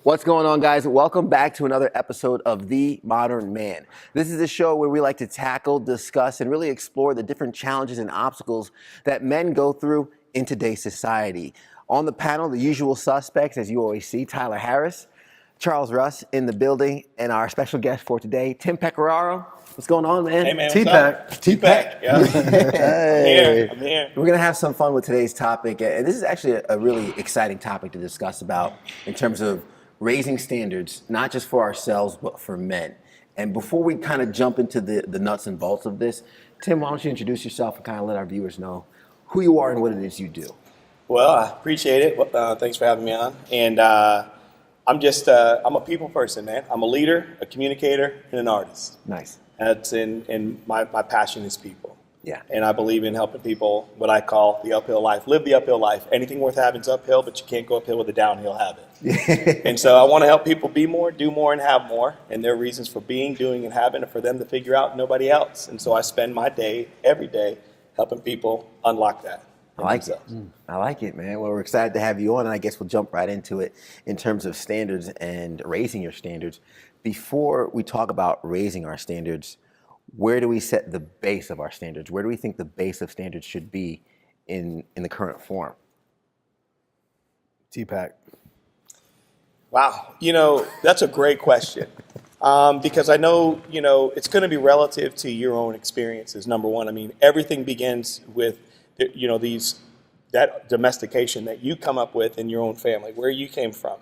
What's going on, guys? Welcome back to another episode of The Modern Man. This is a show where we like to tackle, discuss, and really explore the different challenges and obstacles that men go through in today's society. On the panel, the usual suspects, as you always see, Tyler Harris, Charles Russ in the building, and our special guest for today, Tim Pecoraro. What's going on, man? Hey, man. T-Pack. T-Pack. Yeah. Hey. I'm here. We're going to have some fun with today's topic. And this is actually a really exciting topic to discuss about in terms of raising standards, not just for ourselves, but for men. And before we kind of jump into the nuts and bolts of this, Tim, why don't you introduce yourself and kind of let our viewers know who you are and what it is you do. Well, I appreciate it. Thanks for having me on. And I'm a people person, man. I'm a leader, a communicator, and an artist. Nice. That's in my passion is people. Yeah. And I believe in helping people, what I call the uphill life. Live the uphill life. Anything worth having is uphill, but you can't go uphill with a downhill habit. And so I want to help people be more, do more, and have more. And there are reasons for being, doing, and having, and for them to figure out nobody else. And so I spend my day, every day, helping people unlock that. I like it. I like it, man. Well, we're excited to have you on, and I guess we'll jump right into it in terms of standards and raising your standards. Before we talk about raising our standards, where do we set the base of our standards? Where do we think the base of standards should be in the current form? T-Pack. Wow. That's a great question. Because I know, it's going to be relative to your own experiences, number one. I mean, everything begins with, that domestication that you come up with in your own family, where you came from,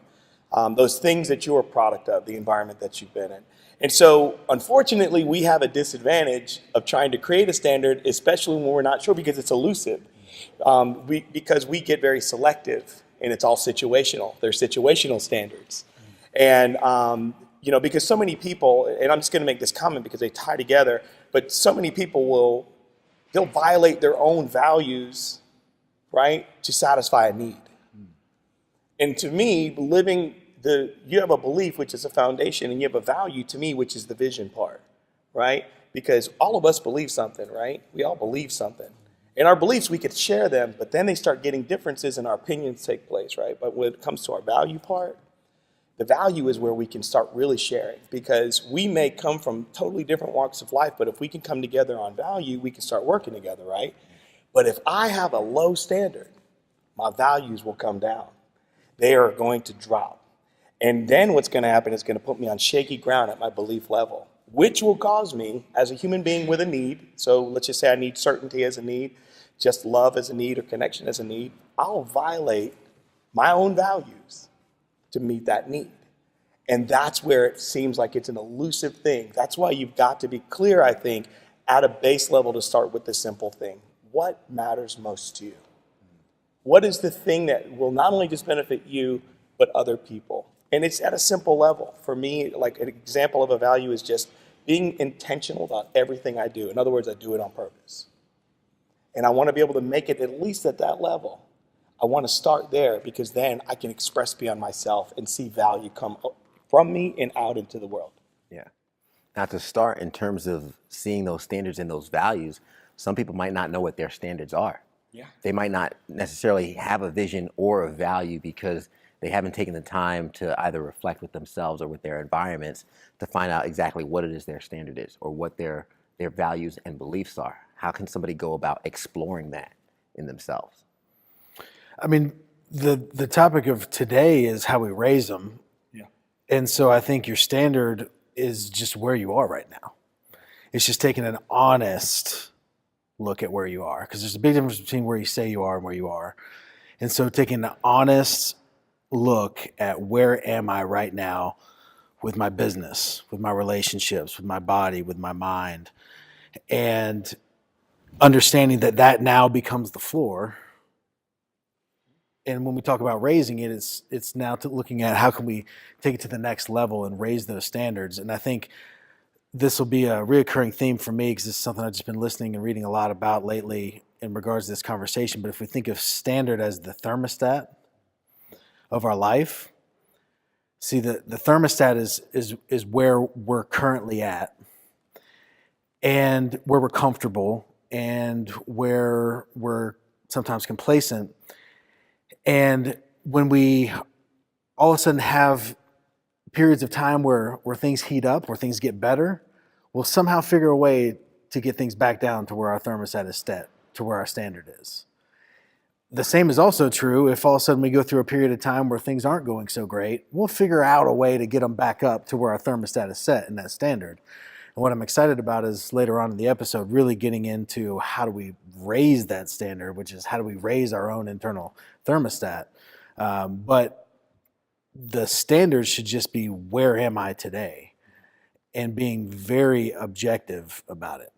those things that you're a product of, the environment that you've been in. And so, unfortunately, we have a disadvantage of trying to create a standard, especially when we're not sure, because it's elusive. Because we get very selective, and it's all situational. They're situational standards. And, because so many people, and I'm just going to make this comment because they tie together, but so many people they'll violate their own values, right, to satisfy a need. And to me, you have a belief, which is a foundation, and you have a value to me, which is the vision part, right? Because all of us believe something, right? We all believe something. And our beliefs, we could share them, but then they start getting differences and our opinions take place, right? But when it comes to our value part, the value is where we can start really sharing, because we may come from totally different walks of life, but if we can come together on value, we can start working together, right? But if I have a low standard, my values will come down. They are going to drop. And then what's going to happen is going to put me on shaky ground at my belief level, which will cause me, as a human being with a need, so let's just say I need certainty as a need, just love as a need, or connection as a need, I'll violate my own values to meet that need. And that's where it seems like it's an elusive thing. That's why you've got to be clear, I think, at a base level to start with the simple thing. What matters most to you? What is the thing that will not only just benefit you, but other people? And it's at a simple level. For me, like an example of a value is just being intentional about everything I do. In other words, I do it on purpose. And I want to be able to make it at least at that level. I want to start there, because then I can express beyond myself and see value come from me and out into the world. Yeah. Now, to start in terms of seeing those standards and those values, some people might not know what their standards are. Yeah. They might not necessarily have a vision or a value because they haven't taken the time to either reflect with themselves or with their environments to find out exactly what it is their standard is or what their values and beliefs are. How can somebody go about exploring that in themselves? I mean, the topic of today is how we raise them. Yeah. And so I think your standard is just where you are right now. It's just taking an honest look at where you are, because there's a big difference between where you say you are and where you are. And so taking an honest look at where am I right now with my business, with my relationships, with my body, with my mind, and understanding that now becomes the floor. And when we talk about raising it, it's now looking at how can we take it to the next level and raise those standards. And I think this will be a reoccurring theme for me, because this is something I've just been listening and reading a lot about lately in regards to this conversation. But if we think of standard as the thermostat of our life, see, the thermostat is where we're currently at and where we're comfortable and where we're sometimes complacent. And when we all of a sudden have periods of time where things heat up, where things get better, we'll somehow figure a way to get things back down to where our thermostat is set, to where our standard is. The same is also true if all of a sudden we go through a period of time where things aren't going so great, we'll figure out a way to get them back up to where our thermostat is set in that standard. And what I'm excited about is later on in the episode, really getting into how do we raise that standard, which is how do we raise our own internal thermostat. But the standard should just be, where am I today? And being very objective about it.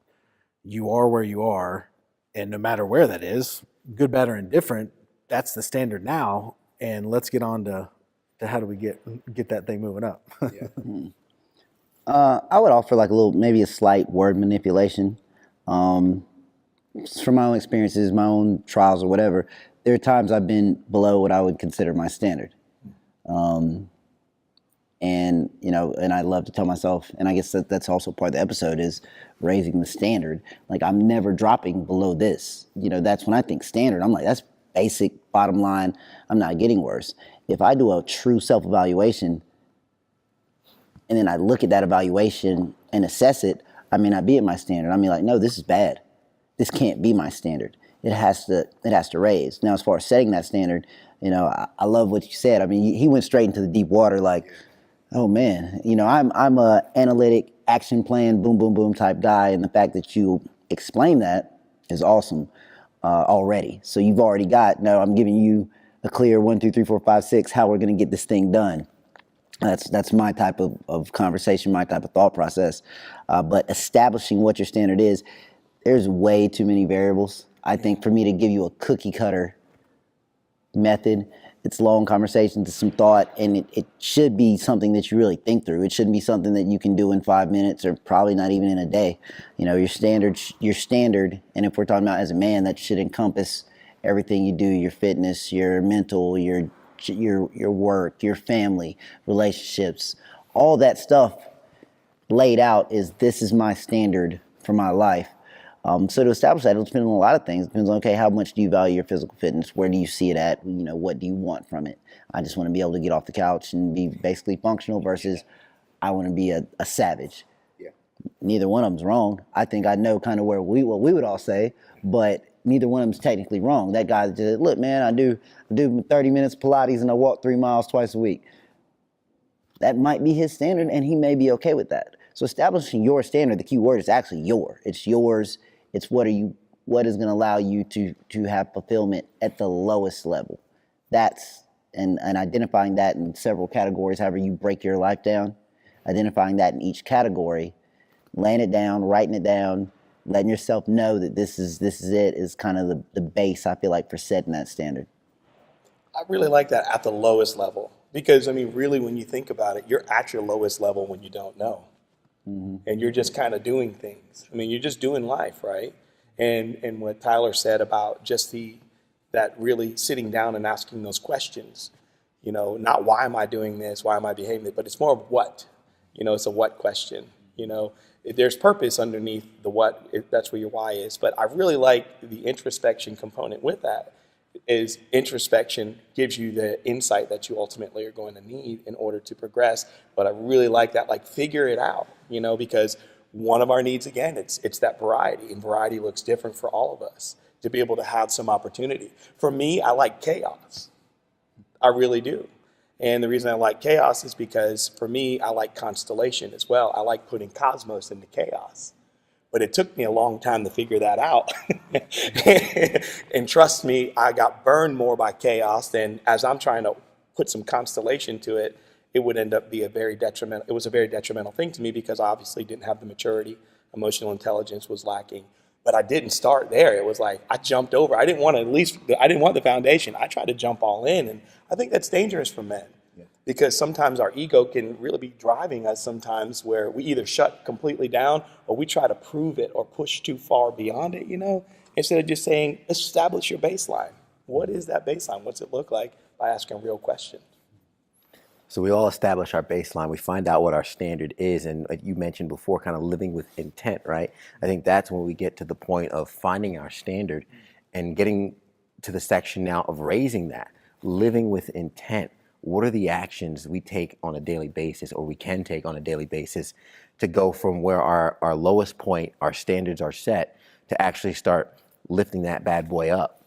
You are where you are, and no matter where that is, good, bad, or indifferent, that's the standard now. And let's get on to how do we get that thing moving up. I would offer like maybe a slight word manipulation. From my own experiences, my own trials or whatever, there are times I've been below what I would consider my standard. And, and I love to tell myself, and I guess that's also part of the episode, is raising the standard. Like, I'm never dropping below this. That's when I think standard. I'm like, that's basic, bottom line. I'm not getting worse. If I do a true self-evaluation and then I look at that evaluation and assess it, I may not be at my standard. I mean, like, no, this is bad. This can't be my standard. It has to raise. Now, as far as setting that standard, I love what you said. I mean, he went straight into the deep water, like, oh man, I'm a analytic action plan, boom, boom, boom type guy. And the fact that you explain that is awesome already. So you've already got, no, I'm giving you a clear 1, 2, 3, 4, 5, 6, how we're going to get this thing done. That's my type of conversation, my type of thought process. But establishing what your standard is, there's way too many variables. I think for me to give you a cookie cutter method, it's long conversations, it's some thought, and it should be something that you really think through. It shouldn't be something that you can do in 5 minutes or probably not even in a day. Your standard, and if we're talking about as a man, that should encompass everything you do, your fitness, your mental, your work, your family, relationships, all that stuff laid out this is my standard for my life. So to establish that, it'll depend on a lot of things. It depends on, okay, how much do you value your physical fitness? Where do you see it at? What do you want from it? I just want to be able to get off the couch and be basically functional versus I want to be a savage. Yeah. Neither one of them's wrong. I think I know kind of what we would all say, but neither one of them's technically wrong. That guy just, look, man, I do 30 minutes Pilates and I walk 3 miles twice a week. That might be his standard, and he may be okay with that. So establishing your standard, the key word is actually it's yours. It's what is going to allow you to have fulfillment at the lowest level. And identifying that in several categories, however you break your life down, identifying that in each category, laying it down, writing it down, letting yourself know that this is it, is kind of the base, I feel like, for setting that standard. I really like that, at the lowest level, because, I mean, really, when you think about it, you're at your lowest level when you don't know. Mm-hmm. And you're just kind of doing things. I mean, you're just doing life, right? And what Tyler said about just that really sitting down and asking those questions, not why am I doing this, why am I behaving this, but it's more of what, it's a what question. There's purpose underneath the what, that's where your why is. But I really like the introspection component with that. Is introspection gives you the insight that you ultimately are going to need in order to progress. But I really like that, like, figure it out, because one of our needs, again, it's that variety, and variety looks different for all of us, to be able to have some opportunity. For me, I like chaos. I really do. And the reason I like chaos is because, for me, I like constellation as well. I like putting cosmos into chaos. But it took me a long time to figure that out. And trust me, I got burned more by chaos than, as I'm trying to put some constellation to it, it would end up be a very detrimental thing to me, because I obviously didn't have the maturity, emotional intelligence was lacking. But I didn't start there. It was like I jumped over. I didn't want the foundation. I tried to jump all in, and I think that's dangerous for men. Because sometimes our ego can really be driving us sometimes, where we either shut completely down or we try to prove it or push too far beyond it, instead of just saying, establish your baseline. What is that baseline? What's it look like? By asking real questions. So we all establish our baseline. We find out what our standard is. And like you mentioned before, kind of living with intent, right? I think that's when we get to the point of finding our standard and getting to the section now of raising that, living with intent. what are the actions we take on a daily basis, or we can take on a daily basis, to go from where our lowest point, our standards are set, to actually start lifting that bad boy up?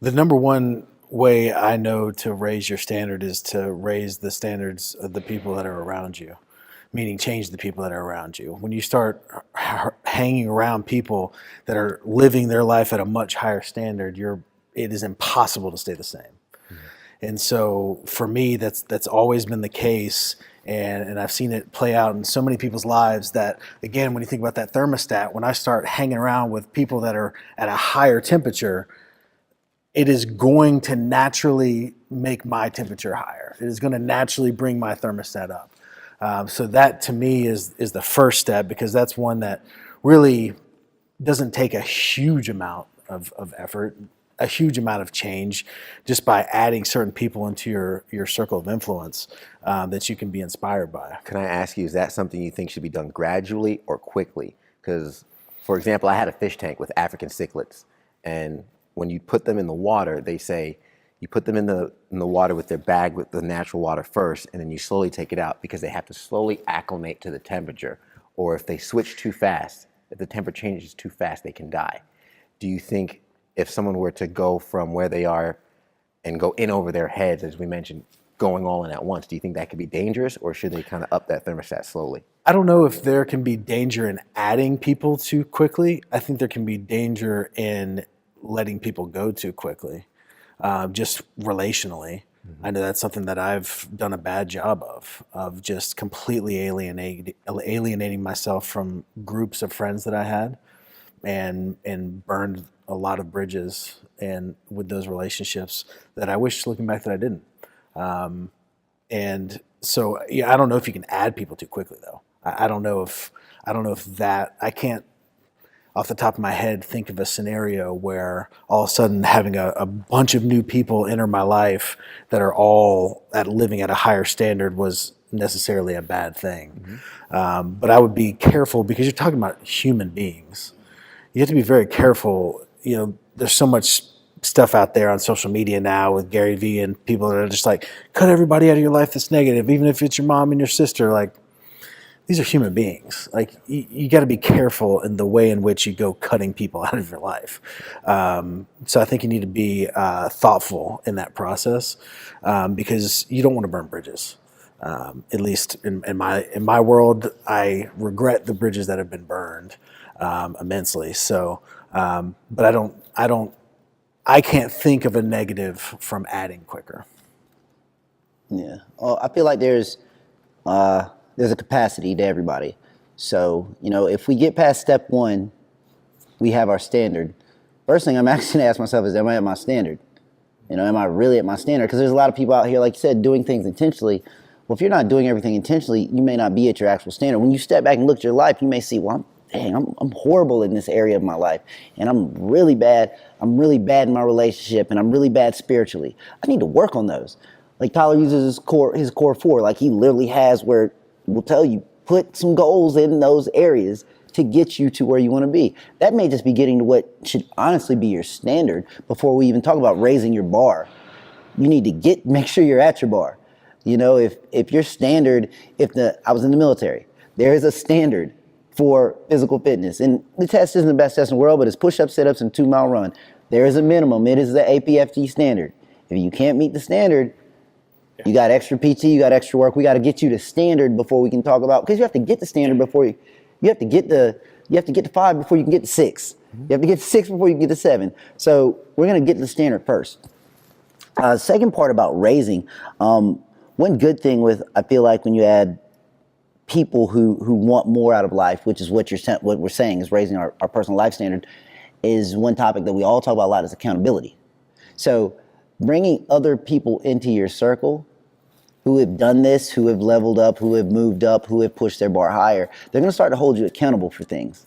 The number one way I know to raise your standard is to raise the standards of the people that are around you, meaning change the people that are around you. When you start hanging around people that are living their life at a much higher standard, it is impossible to stay the same. And so for me, that's always been the case. And I've seen it play out in so many people's lives that, again, when you think about that thermostat, when I start hanging around with people that are at a higher temperature, it is going to naturally make my temperature higher. It is going to naturally bring my thermostat up. So that to me is the first step, because that's one that really doesn't take a huge amount of effort, a huge amount of change, just by adding certain people into your circle of influence that you can be inspired by. Can I ask you, is that something you think should be done gradually or quickly? Because, for example, I had a fish tank with African cichlids, and when you put them in the water, they say you put them in the water with their bag with the natural water first, and then you slowly take it out, because they have to slowly acclimate to the temperature. Or if they switch too fast, if the temperature changes too fast, they can die. Do you think if someone were to go from where they are and go in over their heads, as we mentioned, going all in at once, do you think that could be dangerous, or should they kind of up that thermostat slowly? I don't know if there can be danger in adding people too quickly. I think there can be danger in letting people go too quickly, just relationally. Mm-hmm. I know that's something that I've done a bad job of just completely alienating myself from groups of friends that I had, and burned a lot of bridges and with those relationships that I wish, looking back, that I didn't. And so, yeah, I don't know if you can add people too quickly, though. I don't know if that, I can't, off the top of my head, think of a scenario where all of a sudden having a bunch of new people enter my life that are all living at a higher standard was necessarily a bad thing. Mm-hmm. But I would be careful, because you're talking about human beings. You have to be very careful. You know, there's so much stuff out there on social media now with Gary Vee and people that are just like, cut everybody out of your life that's negative, even if it's your mom and your sister. Like, these are human beings. Like, you got to be careful in the way in which you go cutting people out of your life. So I think you need to be thoughtful in that process, because you don't want to burn bridges. At least in my world, I regret the bridges that have been burned immensely. So, but I can't think of a negative from adding quicker. Yeah. Well, I feel like there's a capacity to everybody. So, if we get past step one, we have our standard. First thing I'm actually going to ask myself is, am I at my standard? Am I really at my standard? Because there's a lot of people out here, like you said, doing things intentionally. Well, if you're not doing everything intentionally, you may not be at your actual standard. When you step back and look at your life, you may see, well, I'm horrible in this area of my life, and I'm really bad. I'm really bad in my relationship, and I'm really bad spiritually. I need to work on those. Like Tyler uses his core 4. Like, he literally has where will tell you, put some goals in those areas to get you to where you want to be. That may just be getting to what should honestly be your standard before we even talk about raising your bar. You need to make sure you're at your bar. If your standard, I was in the military, there is a standard for physical fitness. And the test isn't the best test in the world, but it's push-ups, sit-ups, and 2-mile run. There is a minimum. It is the APFG standard. If you can't meet the standard, you got extra PT, you got extra work. We got to get you to standard before we can talk about, because you have to get the standard before you have to get to 5 before you can get to 6. You have to get to 6 before you can get to 7. So we're going to get to the standard first. Second part about raising, one good thing I feel like when you add people who want more out of life, which is what we're saying is raising our personal life standard, is one topic that we all talk about a lot, is accountability. So bringing other people into your circle who have done this, who have leveled up, who have moved up, who have pushed their bar higher, they're going to start to hold you accountable for things,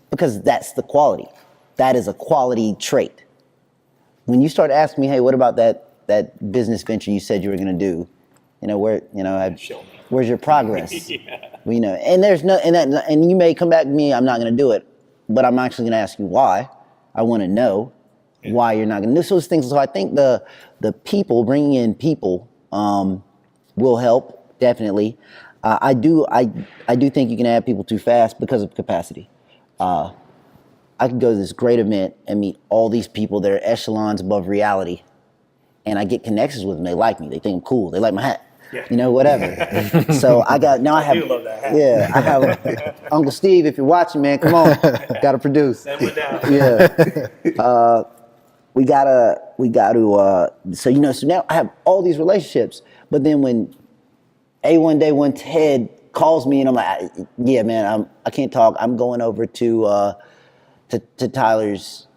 because that's the quality. That is a quality trait. When you start asking me, hey, what about that business venture you said you were going to do? Where's your progress? Yeah. And there's no, and you may come back to me, I'm not going to do it, but I'm actually going to ask you why. I want to know why you're not going to do those things. So I think the the people, bringing in people, will help definitely. I do think you can add people too fast because of capacity. I could go to this great event and meet all these people that are echelons above reality, and I get connections with them. They like me. They think I'm cool. They like my hat. Yeah. You know, whatever. So I have. do love that hat. Yeah, I have Uncle Steve. If you're watching, man, come on. Got to produce. Send one down. Yeah. We gotta. So now I have all these relationships. But then when one day when Ted calls me and I'm like, yeah, man, I can't talk. I'm going over to Tyler's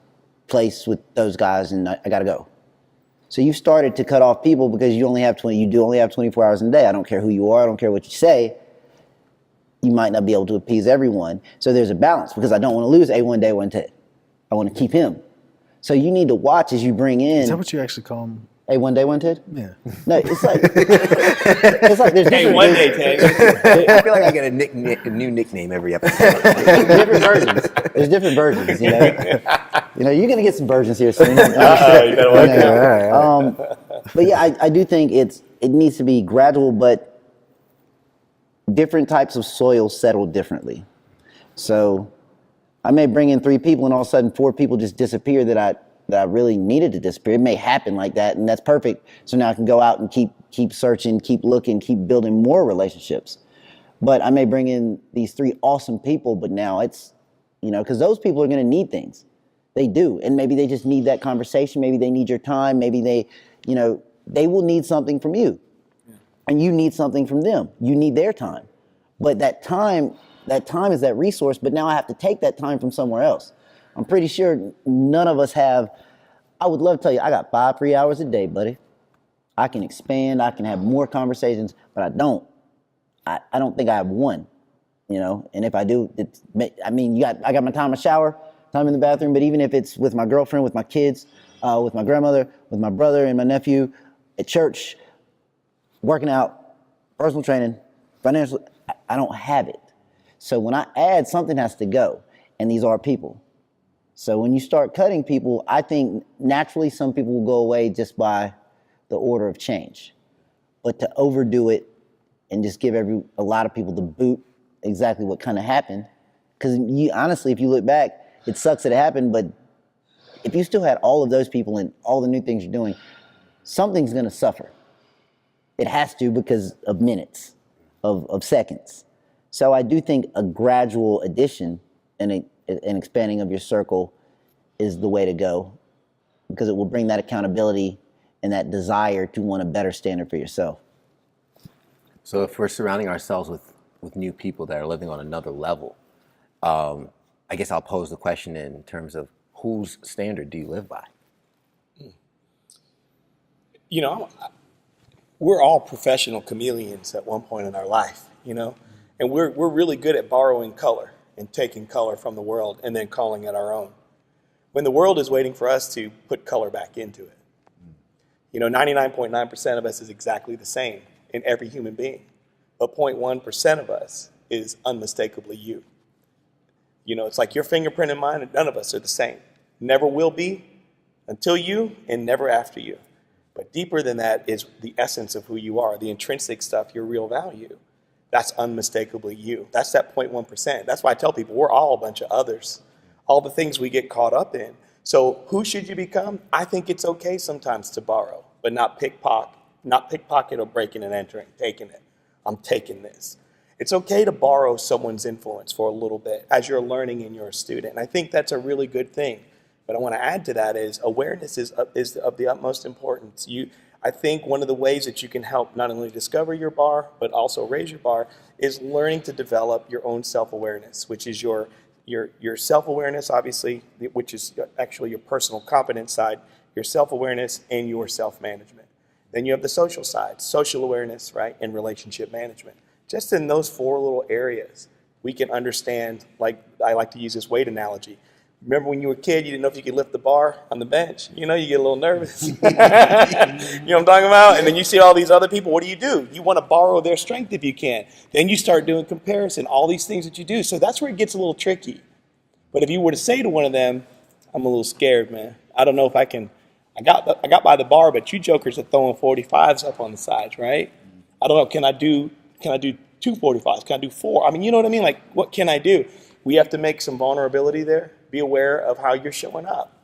place with those guys, and I gotta go. So you started to cut off people because you only have 24 hours in a day. I don't care who you are. I don't care what you say. You might not be able to appease everyone. So there's a balance because I don't want to lose day one Ted. I want to keep him. So you need to watch as you bring in. Is that what you actually call him? one Ted? Yeah. No, it's like there's different. One day, Ted. I feel like I get a new nickname every episode. different versions. There's different versions, you're gonna get some versions here soon. You better watch out. But yeah, I do think it needs to be gradual, but different types of soil settle differently. So I may bring in 3 people and all of a sudden 4 people just disappear that I really needed to disappear. It may happen like that, and that's perfect. So now I can go out and keep searching, keep looking, keep building more relationships. But I may bring in these 3 awesome people, but now it's, because those people are going to need things. They do, and maybe they just need that conversation. Maybe they need your time. Maybe they will need something from you, and you need something from them. You need their time, but that time is that resource. But now I have to take that time from somewhere else. I'm pretty sure none of us have. I would love to tell you, I got 5 free hours a day, buddy. I can expand. I can have more conversations, but I don't. I don't think I have one, And if I do, I got my time in the shower, time in the bathroom. But even if it's with my girlfriend, with my kids, with my grandmother, with my brother and my nephew, at church, working out, personal training, financial, I don't have it. So when I add, something has to go, and these are people. So when you start cutting people, I think naturally some people will go away just by the order of change. But to overdo it and just give a lot of people the boot exactly what kind of happened, because honestly, if you look back, it sucks that it happened, but if you still had all of those people and all the new things you're doing, something's going to suffer. It has to because of minutes, of seconds. So I do think a gradual addition and an expanding of your circle is the way to go, because it will bring that accountability and that desire to want a better standard for yourself. So if we're surrounding ourselves with new people that are living on another level, I guess I'll pose the question in terms of whose standard do you live by? We're all professional chameleons at one point in our life, and we're really good at borrowing color and taking color from the world and then calling it our own, when the world is waiting for us to put color back into it. 99.9% of us is exactly the same in every human being, but 0.1% of us is unmistakably you. It's like your fingerprint and mine, and none of us are the same. Never will be until you, and never after you. But deeper than that is the essence of who you are, the intrinsic stuff, your real value. That's unmistakably you. That's that 0.1%. That's why I tell people we're all a bunch of others, all the things we get caught up in. So who should you become? I think it's okay sometimes to borrow, but not pickpocket or breaking and entering, taking it. I'm taking this. It's okay to borrow someone's influence for a little bit as you're learning and you're a student. And I think that's a really good thing. But I want to add to that is awareness is of the utmost importance. I think one of the ways that you can help not only discover your bar, but also raise your bar, is learning to develop your own self-awareness, which is your self-awareness, obviously, which is actually your personal competence side, your self-awareness and your self-management. Then you have the social side, social awareness, right, and relationship management. Just in those 4 little areas, we can understand, like I like to use this weight analogy. Remember when you were a kid, you didn't know if you could lift the bar on the bench? You get a little nervous. You know what I'm talking about? And then you see all these other people. What do? You want to borrow their strength if you can. Then you start doing comparison, all these things that you do. So that's where it gets a little tricky. But if you were to say to one of them, I'm a little scared, man. I don't know if I can I got by the bar, but you jokers are throwing 45s up on the sides, right? I don't know. Can I do 2 45s? Can I do 4? I mean, you know what I mean? Like, what can I do? We have to make some vulnerability there. Be aware of how you're showing up.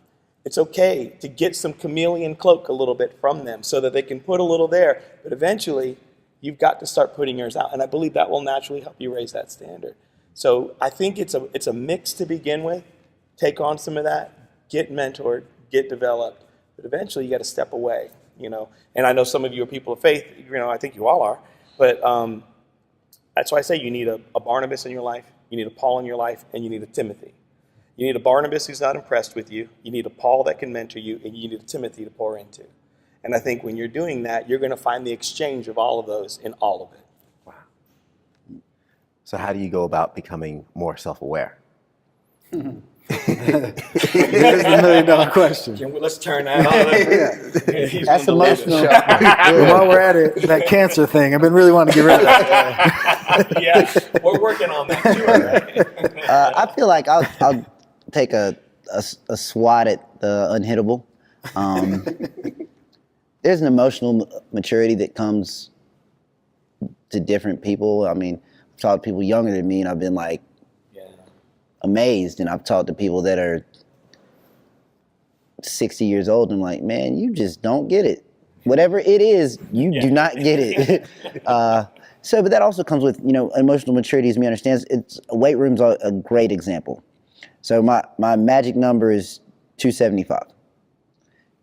It's okay to get some chameleon cloak a little bit from them so that they can put a little there. But eventually, you've got to start putting yours out. And I believe that will naturally help you raise that standard. So I think it's a mix to begin with. Take on some of that. Get mentored. Get developed. But eventually, you got to step away, you know. And I know some of you are people of faith. You know, I think you all are. But that's why I say you need a Barnabas in your life. You need a Paul in your life. And you need a Timothy. You need a Barnabas who's not impressed with you. You need a Paul that can mentor you, and you need a Timothy to pour into. And I think when you're doing that, you're going to find the exchange of all of those in all of it. Wow. So how do you go about becoming more self-aware? That is the $1 million question. Let's turn that on. That's emotional. While we're at it, that cancer thing, I've been really wanting to get rid of that. Yeah, we're working on that too, right? I feel like I'll take a swat at the unhittable. There's an emotional maturity that comes to different people. I mean, I've talked to people younger than me, and I've been like amazed. And I've talked to people that are 60 years old, and I'm like, man, you just don't get it. Whatever it is, you do not get it. But that also comes with, you know, emotional maturity, as me understands. Weight room's a great example. So my magic number is 275.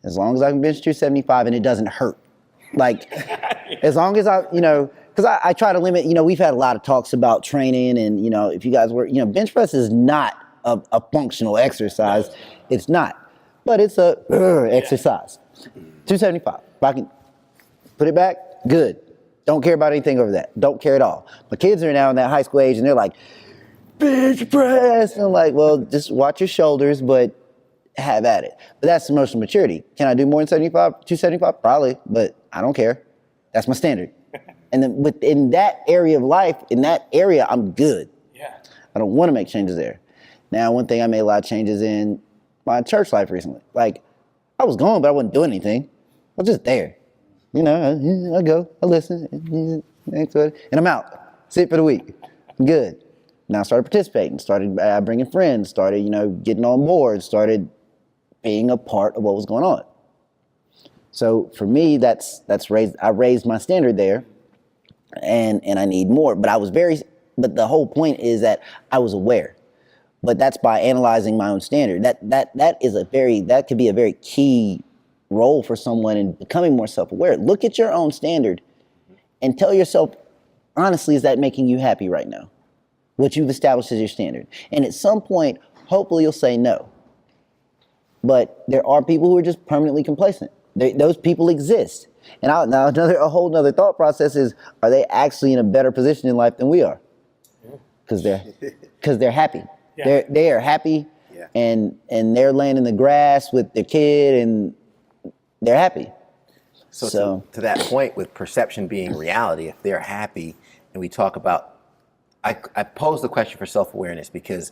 As long as I can bench 275 and it doesn't hurt. Like, as long as I, you know, because I try to limit, you know, we've had a lot of talks about training, and, you know, if you guys were, you know, bench press is not a functional exercise. It's not. But it's a exercise. 275. If I can put it back, good. Don't care about anything over that. Don't care at all. My kids are now in that high school age, and they're like, bench press. And I'm like, well, just watch your shoulders, but have at it. But that's emotional maturity. Can I do more than 275? Probably, but I don't care. That's my standard. And then within that area of life, in that area, I'm good. Yeah. I don't want to make changes there. Now, one thing I made a lot of changes in my church life recently. Like, I was going, but I wasn't doing anything. I was just there. You know, I go, I listen, and I'm out. Sit for the week. I'm good. Now I started participating, started bringing friends, started, you know, getting on board, started being a part of what was going on. So for me, I raised my standard there, and I need more. But but the whole point is that I was aware. But that's by analyzing my own standard. That could be a very key role for someone in becoming more self-aware. Look at your own standard and tell yourself, honestly, is that making you happy right now? What you've established as your standard. And at some point, hopefully you'll say no. But there are people who are just permanently complacent. Those people exist. And now a whole nother thought process is, are they actually in a better position in life than we are? Because they're happy. Yeah. They are happy, yeah. and they're laying in the grass with their kid, and they're happy. So to that point, with perception being reality, if they're happy, and we talk about, I pose the question for self-awareness because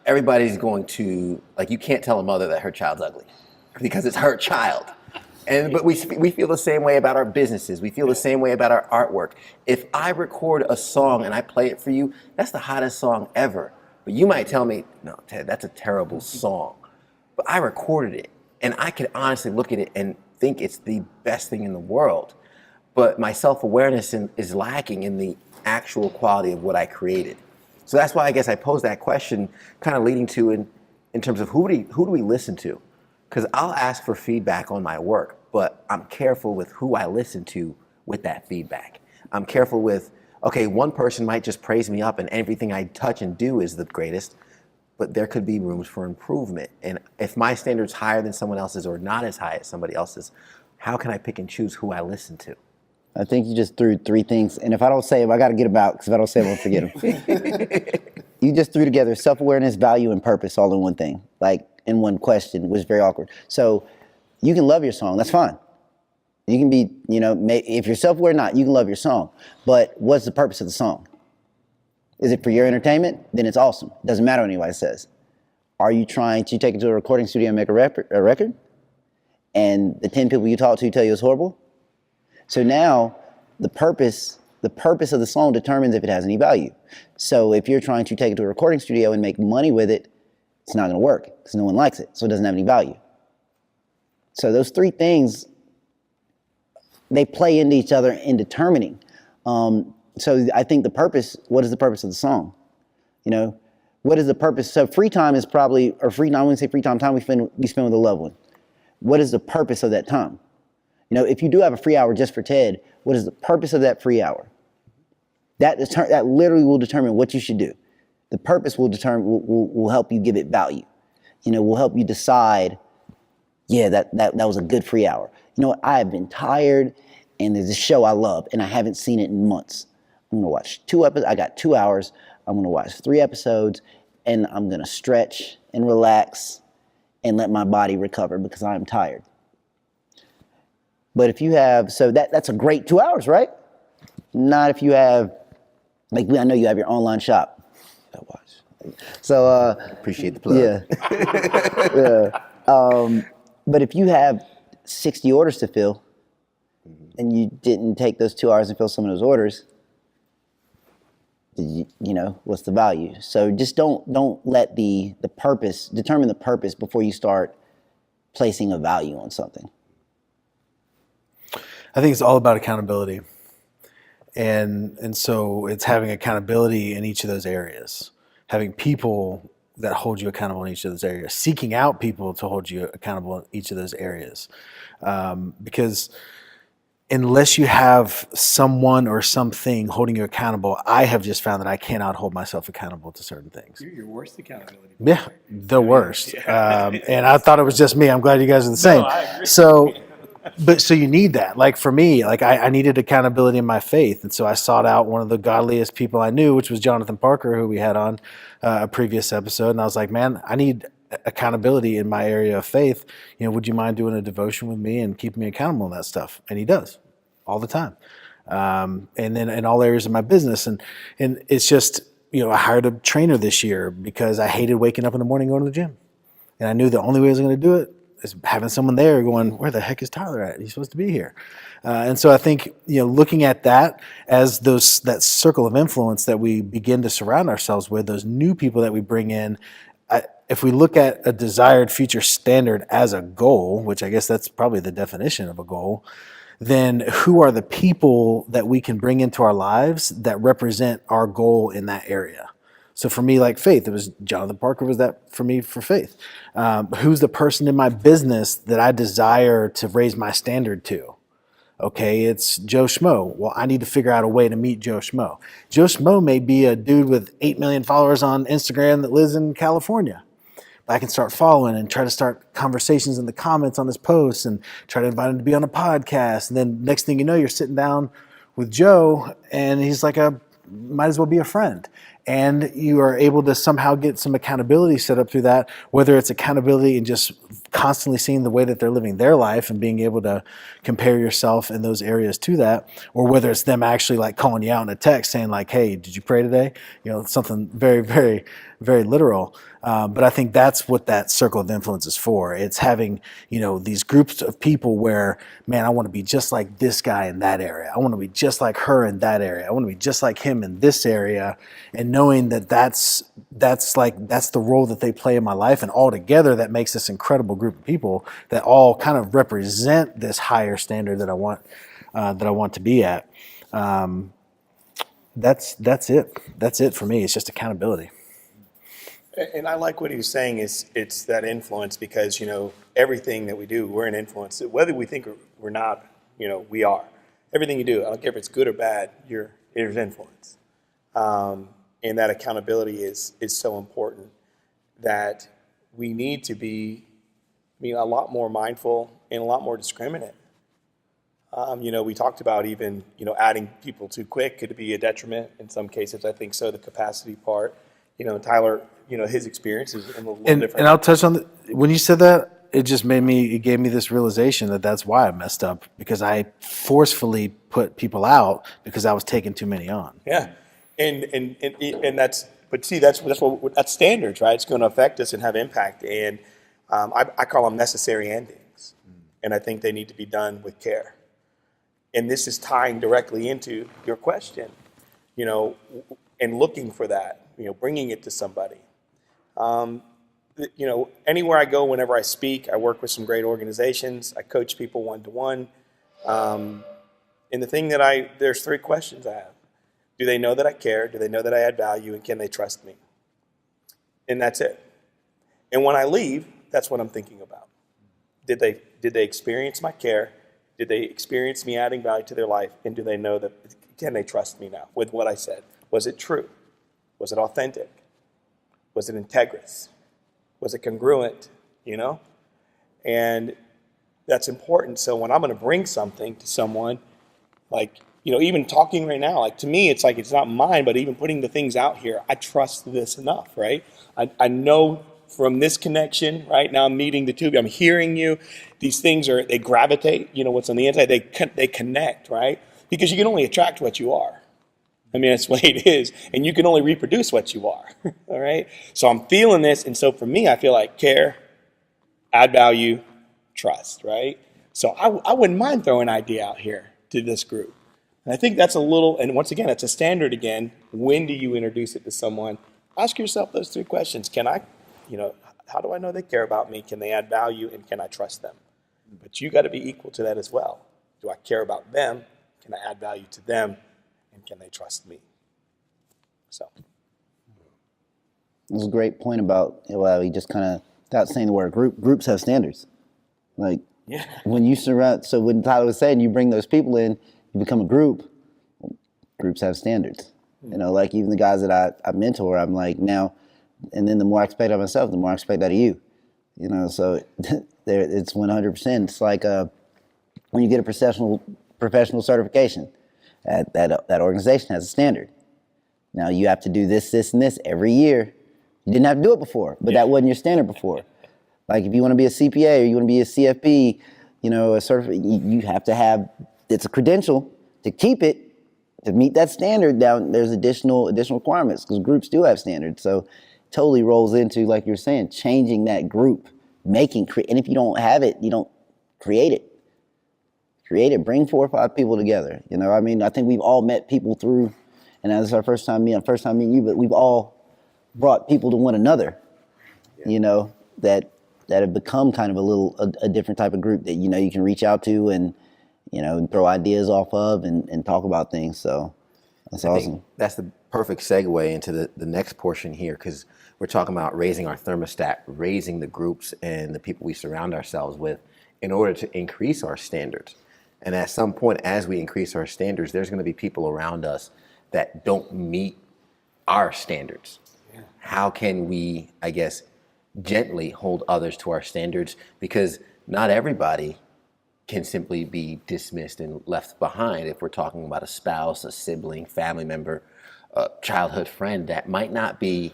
everybody's going to, like, you can't tell a mother that her child's ugly because it's her child. But we feel the same way about our businesses. We feel the same way about our artwork. If I record a song and I play it for you, that's the hottest song ever. But you might tell me, no, Ted, that's a terrible song. But I recorded it, and I could honestly look at it and think it's the best thing in the world. But my self-awareness is lacking in the actual quality of what I created. So that's why I guess I posed that question, kind of leading to in terms of who do we listen to? Because I'll ask for feedback on my work, but I'm careful with who I listen to with that feedback. I'm careful with, okay, one person might just praise me up and everything I touch and do is the greatest, but there could be rooms for improvement. And if my standard's higher than someone else's or not as high as somebody else's, how can I pick and choose who I listen to? I think you just threw three things, and if I don't say them, I got to get them out, because if I don't say them, I'll forget them. You just threw together self-awareness, value, and purpose all in one thing, like in one question, which is very awkward. So you can love your song, that's fine. You can be, if you're self-aware or not, you can love your song. But what's the purpose of the song? Is it for your entertainment? Then it's awesome. It doesn't matter what anybody says. Are you trying to take it to a recording studio and make a record? and the 10 people you talk to tell you it's horrible. So now the purpose of the song determines if it has any value. So if you're trying to take it to a recording studio and make money with it, it's not going to work because no one likes it. So it doesn't have any value. So those three things, they play into each other in determining. So I think the purpose, what is the purpose of the song? You know, what is the purpose? So free time is probably, or free, I wouldn't say free time we spend with a loved one. What is the purpose of that time? You know, if you do have a free hour just for Ted, what is the purpose of that free hour? That literally will determine what you should do. The purpose will help you give it value. You know, will help you decide, yeah, that was a good free hour. You know what, I have been tired and there's a show I love and I haven't seen it in months. I'm gonna watch 2 episodes, I got 2 hours, I'm gonna watch 3 episodes and I'm gonna stretch and relax and let my body recover because I'm tired. But if you have, so that's a great 2 hours, right? Not if you have, like I know you have your online shop. I watch. So Appreciate the plug. yeah. But if you have 60 orders to fill, and you didn't take those 2 hours and fill some of those orders, you know, what's the value? So just don't let the purpose determine the purpose before you start placing a value on something. I think it's all about accountability. And so it's having accountability in each of those areas, having people that hold you accountable in each of those areas, seeking out people to hold you accountable in each of those areas. Because unless you have someone or something holding you accountable, I have just found that I cannot hold myself accountable to certain things. You're your worst accountability. Yeah, the worst. And I thought it was just me. I'm glad you guys are the same. No, I agree. So you need that. Like for me, like I needed accountability in my faith. And so I sought out one of the godliest people I knew, which was Jonathan Parker, who we had on a previous episode. And I was like, man, I need accountability in my area of faith. You know, would you mind doing a devotion with me and keeping me accountable in that stuff? And he does all the time. And then in all areas of my business. And it's just, you know, I hired a trainer this year because I hated waking up in the morning going to the gym. And I knew the only way I was going to do it is having someone there going, where the heck is Tyler at? He's supposed to be here. And so I think, you know, looking at that as that circle of influence that we begin to surround ourselves with, those new people that we bring in, if we look at a desired future standard as a goal, which I guess that's probably the definition of a goal, then who are the people that we can bring into our lives that represent our goal in that area? So for me, like faith, it was Jonathan Parker was that for me for faith. Who's the person in my business that I desire to raise my standard to? Okay, it's Joe Schmo. Well, I need to figure out a way to meet Joe Schmo. Joe Schmo may be a dude with 8 million followers on Instagram that lives in California. But I can start following and try to start conversations in the comments on his posts and try to invite him to be on a podcast. And then next thing you know, you're sitting down with Joe and he's like might as well be a friend. And you are able to somehow get some accountability set up through that, whether it's accountability and just constantly seeing the way that they're living their life and being able to compare yourself in those areas to that, or whether it's them actually like calling you out in a text saying like, hey, did you pray today? You know, something very, very, very literal. But I think that's what that circle of influence is for. It's having, you know, these groups of people where, man, I want to be just like this guy in that area. I want to be just like her in that area. I want to be just like him in this area. And knowing that that's the role that they play in my life. And all together, that makes this incredible group of people that all kind of represent this higher standard that I want to be at. That's it. That's it for me. It's just accountability. And I like what he was saying is it's that influence because, you know, everything that we do, we're an influence. Whether we think we're not, you know, we are. Everything you do, I don't care if it's good or bad, there's influence. And that accountability is so important that we need to be a lot more mindful and a lot more discriminate. You know, we talked about even, you know, adding people too quick could be a detriment in some cases. I think so, the capacity part. You know, Tyler, you know, his experience is a little different. And I'll touch on when you said that, it gave me this realization that that's why I messed up, because I forcefully put people out because I was taking too many on. Yeah. And that's standards, right? It's going to affect us and have impact. And I call them necessary endings. and I think they need to be done with care. And this is tying directly into your question, and looking for that, bringing it to somebody. Anywhere I go, whenever I speak, I work with some great organizations. I coach people one-to-one. And there's 3 questions I have. Do they know that I care? Do they know that I add value? And can they trust me? And that's it. And when I leave, that's what I'm thinking about. Did they experience my care? Did they experience me adding value to their life? And do they know that, can they trust me now with what I said? Was it true? Was it authentic? Was it integrous? Was it congruent? And that's important. So when I'm going to bring something to someone, even talking right now, to me, it's like, it's not mine, but even putting the things out here, I trust this enough, right? I know from this connection, right now I'm meeting the two of you, I'm hearing you, these things they gravitate, what's on the inside, they connect, right? Because you can only attract what you are. I mean, that's the way it is. And you can only reproduce what you are, all right? So I'm feeling this, and so for me, I feel like care, add value, trust, right? So I wouldn't mind throwing an idea out here to this group. And I think that's and once again, it's a standard again. When do you introduce it to someone? Ask yourself those 3 questions. How do I know they care about me? Can they add value? And can I trust them? But you got to be equal to that as well. Do I care about them? Can I add value to them? And can they trust me? So. It was a great point about, we just kind of, without saying the word, groups have standards. When you surround, so when Tyler was saying, you bring those people in, you become a group, groups have standards. Even the guys that I mentor, I'm like, now, and then the more I expect of myself, the more I expect out of you. So it's 100%. It's like when you get a professional certification, that organization has a standard. Now you have to do this, and this every year. You didn't have to do it before, but that wasn't your standard before. If you want to be a CPA or you want to be a CFP, you have to have, it's a credential to keep it, to meet that standard. Down there's additional requirements because groups do have standards. So totally rolls into, like you're saying, changing that group, and if you don't have it, you don't create it. Bring 4 or 5 people together. I think we've all met people through, and this is our first time meeting you, but we've all brought people to one another, that have become kind of a different type of group that, you can reach out to and throw ideas off of and talk about things. So that's awesome. That's the perfect segue into the next portion here, because we're talking about raising our thermostat, raising the groups and the people we surround ourselves with in order to increase our standards. And at some point, as we increase our standards, there's going to be people around us that don't meet our standards. Yeah. How can we, gently hold others to our standards? Because not everybody can simply be dismissed and left behind. If we're talking about a spouse, a sibling, family member, a childhood friend that might not be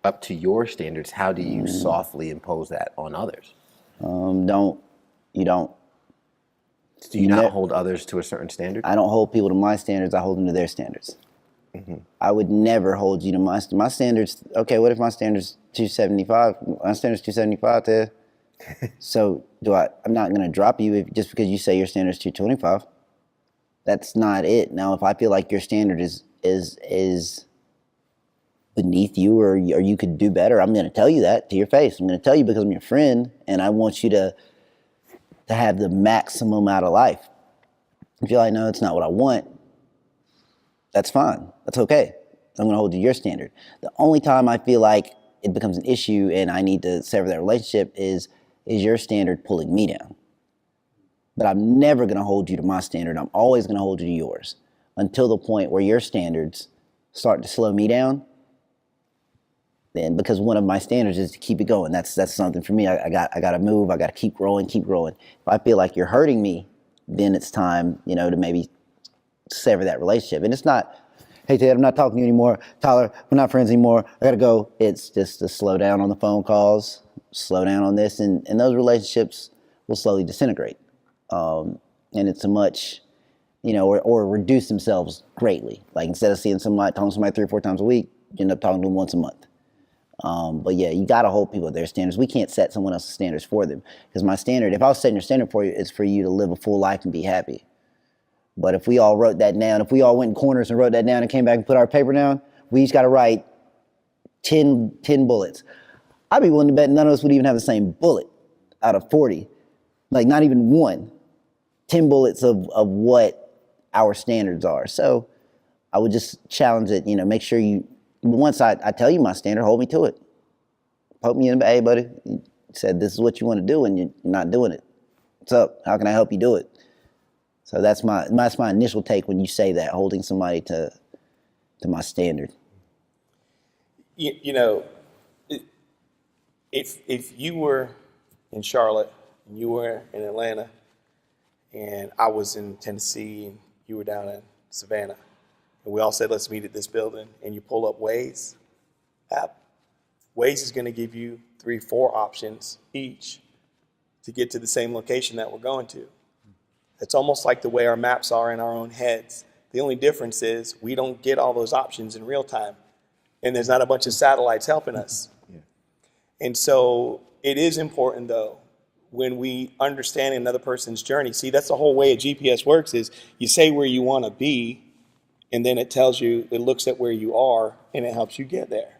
up to your standards, how do you softly impose that on others? Do you not hold others to a certain standard? I don't hold people to my standards. I hold them to their standards. Mm-hmm. I would never hold you to my standards. Okay, what if my standard's 275? My standard's 275 to. So I'm not going to drop you just because you say your standard is 225. That's not it. Now, if I feel like your standard is beneath you or you could do better, I'm going to tell you that to your face. I'm going to tell you because I'm your friend and I want you to have the maximum out of life. If you're like, no, it's not what I want, that's fine. That's okay. I'm going to hold you to your standard. The only time I feel like it becomes an issue and I need to sever that relationship is your standard pulling me down. But I'm never going to hold you to my standard. I'm always going to hold you to yours until the point where your standards start to slow me down. Then, because one of my standards is to keep it going. That's something for me. I got to move. I got to keep growing. If I feel like you're hurting me, then it's time, to maybe sever that relationship. And it's not, hey, Ted, I'm not talking to you anymore. Tyler, we're not friends anymore. I got to go. It's just to slow down on the phone calls, slow down on this, and those relationships will slowly disintegrate. And it's a much, or reduce themselves greatly. Like instead of seeing talking to somebody 3 or 4 times a week, you end up talking to them once a month. But yeah, you got to hold people to their standards. We can't set someone else's standards for them. Because my standard, if I was setting your standard for you, it's for you to live a full life and be happy. But if we all wrote that down, if we all went in corners and wrote that down and came back and put our paper down, we each got to write 10 bullets. I'd be willing to bet none of us would even have the same bullet out of 40. Like not even one. 10 bullets of what our standards are. So I would just challenge it, make sure once I tell you my standard, hold me to it. Poke me in the hey buddy, you said this is what you want to do and you're not doing it. What's up? How can I help you do it? So that's my initial take when you say that, holding somebody to my standard. If you were in Charlotte and you were in Atlanta and I was in Tennessee and you were down in Savannah and we all said let's meet at this building and you pull up Waze app, Waze is going to give you 3-4 options each to get to the same location that we're going to. It's almost like the way our maps are in our own heads. The only difference is we don't get all those options in real time. And there's not a bunch of satellites helping us. Yeah. And so it is important, though, when we understand another person's journey. See, that's the whole way a GPS works is you say where you want to be, and then it tells you, it looks at where you are, and it helps you get there.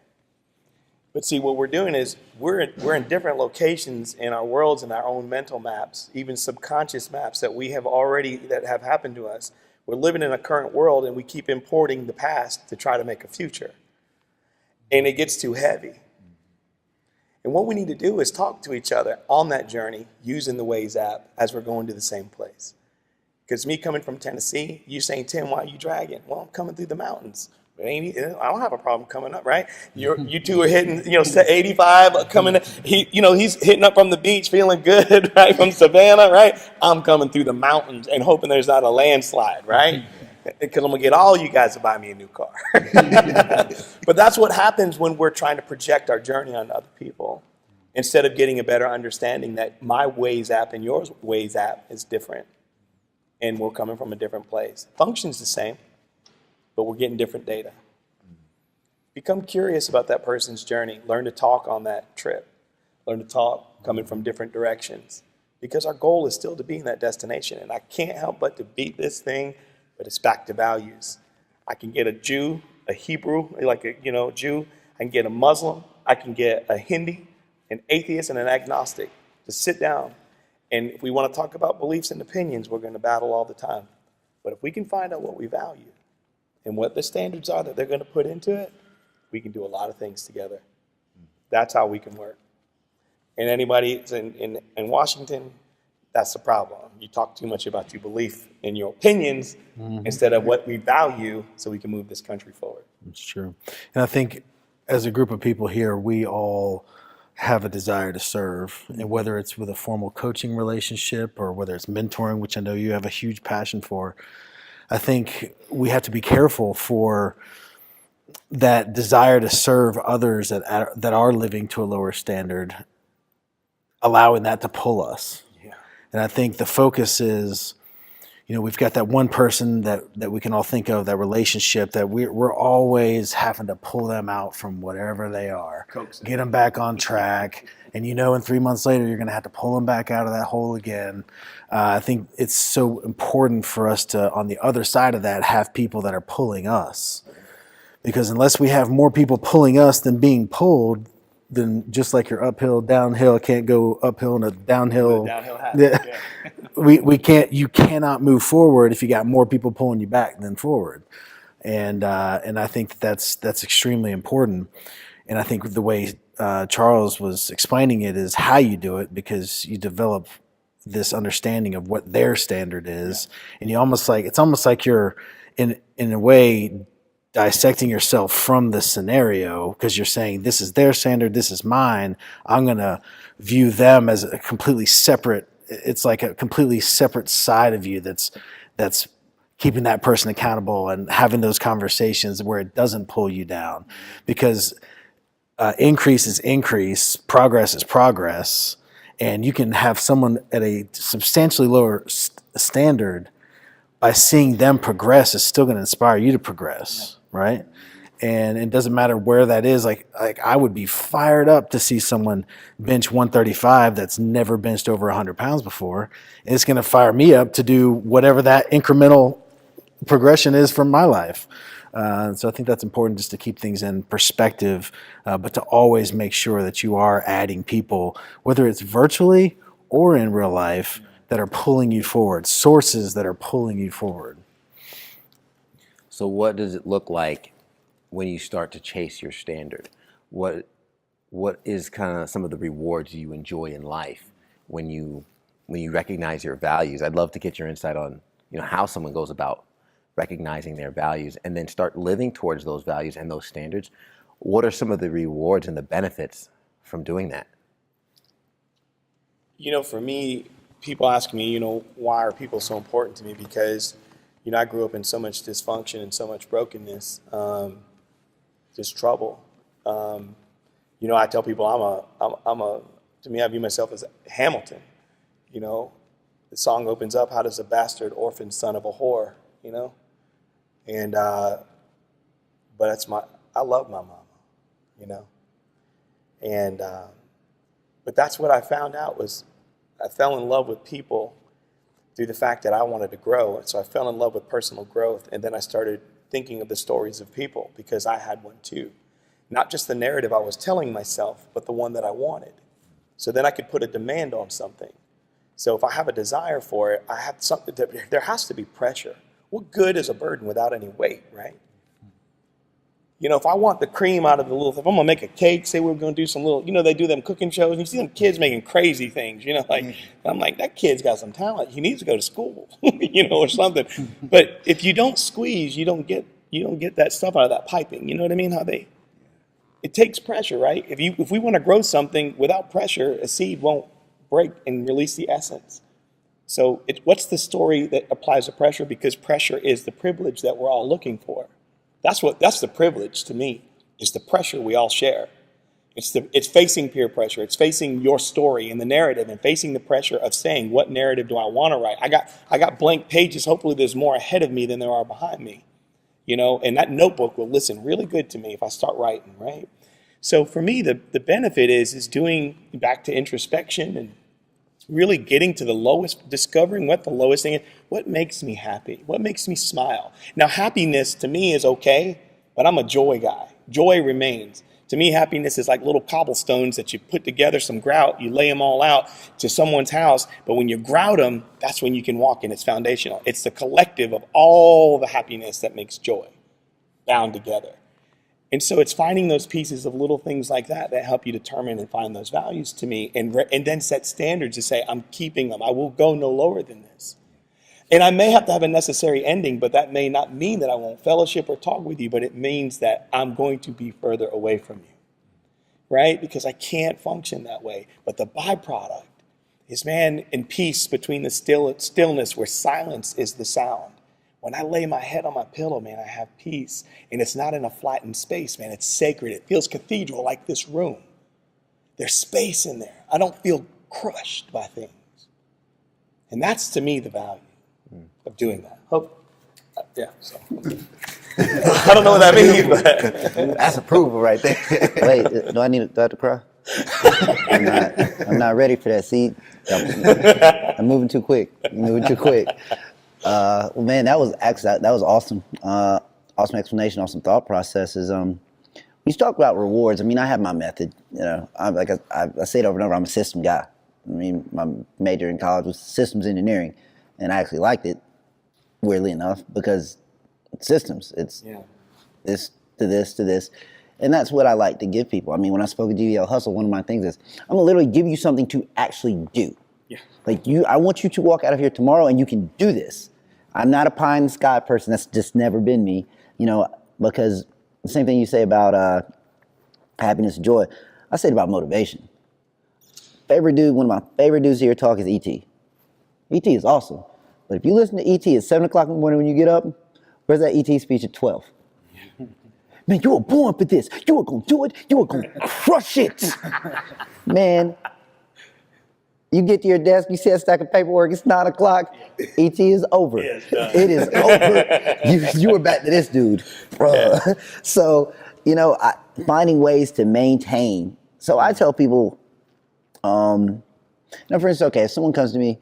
But see, what we're doing is we're in different locations in our worlds and our own mental maps, even subconscious maps that have happened to us. We're living in a current world and we keep importing the past to try to make a future. And it gets too heavy. And what we need to do is talk to each other on that journey using the Waze app as we're going to the same place. Because me coming from Tennessee, you saying, Tim, why are you dragging? Well, I'm coming through the mountains. I don't have a problem coming up, right? You two are hitting, 85 coming. He's hitting up from the beach, feeling good, right, from Savannah, right? I'm coming through the mountains and hoping there's not a landslide, right? Because I'm gonna get all you guys to buy me a new car. But that's what happens when we're trying to project our journey on other people, instead of getting a better understanding that my Waze app and your Waze app is different, and we're coming from a different place. Function's the same, but we're getting different data. Become curious about that person's journey. Learn to talk on that trip. Learn to talk coming from different directions. Because our goal is still to be in that destination. And I can't help but to beat this thing, but it's back to values. I can get a Jew, a Hebrew, Jew. I can get a Muslim. I can get a Hindi, an atheist, and an agnostic to sit down. And if we want to talk about beliefs and opinions, we're going to battle all the time. But if we can find out what we value, and what the standards are that they're going to put into it, we can do a lot of things together. That's how we can work. And anybody in Washington, that's the problem. You talk too much about your belief and your opinions instead of what we value so we can move this country forward. It's true. And I think as a group of people here, we all have a desire to serve. And whether it's with a formal coaching relationship or whether it's mentoring, which I know you have a huge passion for, I think we have to be careful for that desire to serve others that are living to a lower standard, allowing that to pull us. Yeah. And I think the focus is, we've got that one person that we can all think of, that relationship that we're always having to pull them out from whatever they are, get them back on track. And in 3 months later, you're going to have to pull them back out of that hole again. I think it's so important for us to, on the other side of that, have people that are pulling us. Because unless we have more people pulling us than being pulled, then just like your uphill, downhill can't go uphill in a downhill. Yeah. We can't. You cannot move forward if you got more people pulling you back than forward. And I think that's extremely important. And I think the way Charles was explaining it is how you do it, because you develop this understanding of what their standard is, and it's almost like you're in a way dissecting yourself from the scenario, because you're saying this is their standard, this is mine. I'm going to view them as a completely separate. It's like a completely separate side of you that's keeping that person accountable and having those conversations where it doesn't pull you down, because increase is increase, progress is progress, and you can have someone at a substantially lower standard. By seeing them progress is still going to inspire you to progress, right? And it doesn't matter where that is. Like I would be fired up to see someone bench 135 that's never benched over 100 pounds before. And it's going to fire me up to do whatever that incremental progression is from my life. So I think that's important, just to keep things in perspective, but to always make sure that you are adding people, whether it's virtually or in real life, that are pulling you forward, sources that are pulling you forward. So what does it look like when you start to chase your standard? What is kind of some of the rewards you enjoy in life when you recognize your values? I'd love to get your insight on, how someone goes about recognizing their values and then start living towards those values and those standards. What are some of the rewards and the benefits from doing that? For me, people ask me, why are people so important to me? Because, I grew up in so much dysfunction and so much brokenness, just trouble. I tell people to me, I view myself as Hamilton. The song opens up, how does a bastard orphan son of a whore, And, but I love my mama, And, but that's what I found out was I fell in love with people through the fact that I wanted to grow. And so I fell in love with personal growth. And then I started thinking of the stories of people because I had one too. Not just the narrative I was telling myself, but the one that I wanted. So then I could put a demand on something. So if I have a desire for it, I have something that there has to be pressure. What good is a burden without any weight, right? If I want the cream out of the little, if I'm going to make a cake, say we're going to do some little, they do them cooking shows, and you see them kids making crazy things, I'm like, that kid's got some talent. He needs to go to school, or something. But if you don't squeeze, you don't get that stuff out of that piping. You know what I mean? It takes pressure, right? If we want to grow something without pressure, a seed won't break and release the essence. So what's the story that applies to pressure? Because pressure is the privilege that we're all looking for. That's the privilege to me, is the pressure we all share. It's facing peer pressure. It's facing your story and the narrative and facing the pressure of saying, what narrative do I want to write? I got blank pages. Hopefully there's more ahead of me than there are behind me, and that notebook will listen really good to me if I start writing, right? So for me, the benefit is doing back to introspection and really getting to the lowest, discovering what the lowest thing is. What makes me happy? What makes me smile? Now, happiness to me is okay, but I'm a joy guy. Joy remains. To me, happiness is like little cobblestones that you put together, some grout, you lay them all out to someone's house. But when you grout them, that's when you can walk in. It's foundational. It's the collective of all the happiness that makes joy bound together. And so it's finding those pieces of little things like that help you determine and find those values to me and then set standards to say, I'm keeping them. I will go no lower than this. And I may have to have a necessary ending, but that may not mean that I won't fellowship or talk with you, but it means that I'm going to be further away from you, right? Because I can't function that way. But the byproduct is, man, in peace between the stillness where silence is the sound. When I lay my head on my pillow, man, I have peace. And it's not in a flattened space, man. It's sacred. It feels cathedral like this room. There's space in there. I don't feel crushed by things. And that's, to me, the value of doing that. So. I don't know what that means, but That's approval right there. Wait, do I have to cry? I'm not ready for that. See, I'm moving too quick. Well, man, that was awesome. Awesome explanation, awesome thought processes. When you talk about rewards, I have my method. I say it over and over. I'm a system guy. My major in college was systems engineering, and I actually liked it, weirdly enough, because it's systems. It's this to this to this. And that's what I like to give people. When I spoke at GVL Hustle, one of my things is I'm going to literally give you something to actually do. Yeah. I want you to walk out of here tomorrow and you can do this. I'm not a pie in the sky person. That's just never been me, because the same thing you say about happiness and joy, I say it about motivation. One of my favorite dudes here talk is E.T. E.T. is awesome. But if you listen to E.T. at 7 o'clock in the morning when you get up, where's that E.T. speech at 12? Man, you were born for this. You were going to do it. You were going to crush it. Man, You get to your desk, you see a stack of paperwork, it's 9 o'clock, ET is over. Yeah, it's done. It is over. You were back to this dude, bro. Yeah. So, finding ways to maintain. So I tell people, for instance, okay, if someone comes to me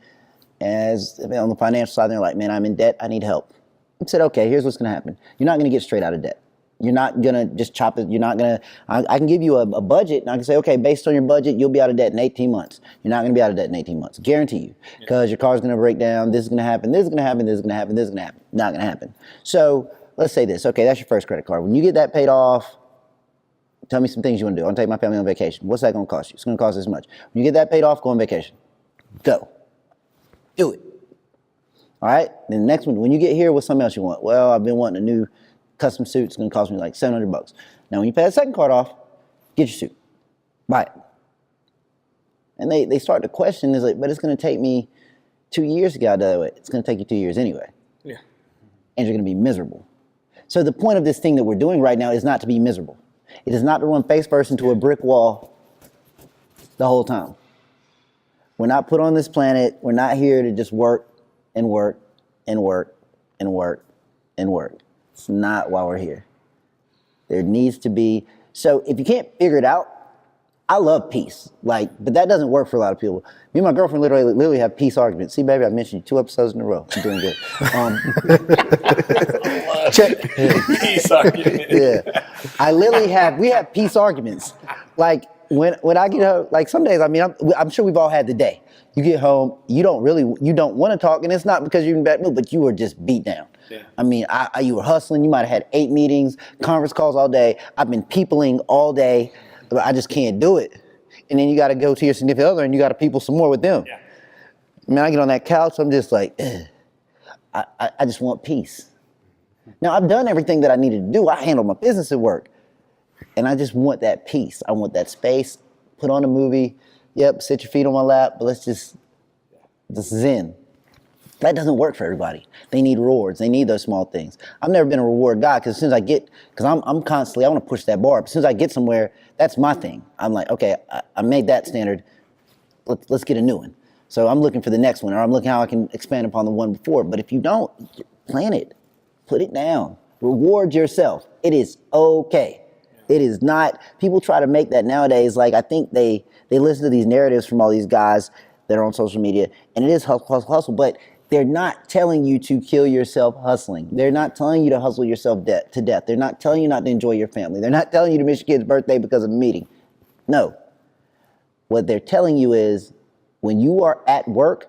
as on the financial side, they're like, man, I'm in debt, I need help. I said, okay, here's what's gonna happen. You're not gonna get straight out of debt. You're not gonna just chop it. You're not gonna. I can give you a budget, and I can say, okay, based on your budget, you'll be out of debt in 18 months. You're not gonna be out of debt in 18 months, guarantee you, because your car's gonna break down. This is gonna happen. This is gonna happen. This is gonna happen. This is gonna happen. Not gonna happen. So let's say this. Okay, that's your first credit card. When you get that paid off, tell me some things you want to do. I want to take my family on vacation. What's that gonna cost you? It's gonna cost this much. When you get that paid off, go on vacation. Go. Do it. All right. Then the next one, when you get here, what's something else you want? Well, I've been wanting a new custom suit. It's going to cost me like $700. Now, when you pay that second card off, get your suit, buy it. And they start to question, is like, but it's going to take me 2 years to get out the other way. It's going to take you 2 years anyway. Yeah. And you're going to be miserable. So the point of this thing that we're doing right now is not to be miserable. It is not to run face first into a brick wall the whole time. We're not put on this planet. We're not here to just work and work and work and work and work. It's not why we're here. There needs to be, so if you can't figure it out, I love peace, but that doesn't work for a lot of people. Me and my girlfriend literally have peace arguments. See, baby, I mentioned you 2 episodes in a row. I'm doing good. Check. Peace argument. Yeah. We have peace arguments. Like when I get home, like some days, I'm sure we've all had the day. You get home, you don't want to talk, and it's not because you're in a bad mood, but you were just beat down. Yeah. You were hustling. You might have had 8 meetings, conference calls all day. I've been peopling all day, but I just can't do it. And then you got to go to your significant other, and you got to people some more with them. Yeah. I get on that couch, I'm just like, I just want peace. Now, I've done everything that I needed to do. I handled my business at work, and I just want that peace. I want that space. Put on a movie. Yep, sit your feet on my lap, but let's just zen. That doesn't work for everybody. They need rewards. They need those small things. I've never been a reward guy because as soon as I'm constantly, I want to push that bar. But as soon as I get somewhere, that's my thing. I'm like, okay, I made that standard. Let's get a new one. So I'm looking for the next one, or I'm looking how I can expand upon the one before. But if you don't, plan it. Put it down. Reward yourself. It is okay. It is not, people try to make that nowadays, I think they listen to these narratives from all these guys that are on social media, and it is hustle, but they're not telling you to kill yourself hustling. They're not telling you to hustle yourself to death. They're not telling you not to enjoy your family. They're not telling you to miss your kid's birthday because of a meeting. No. What they're telling you is, when you are at work,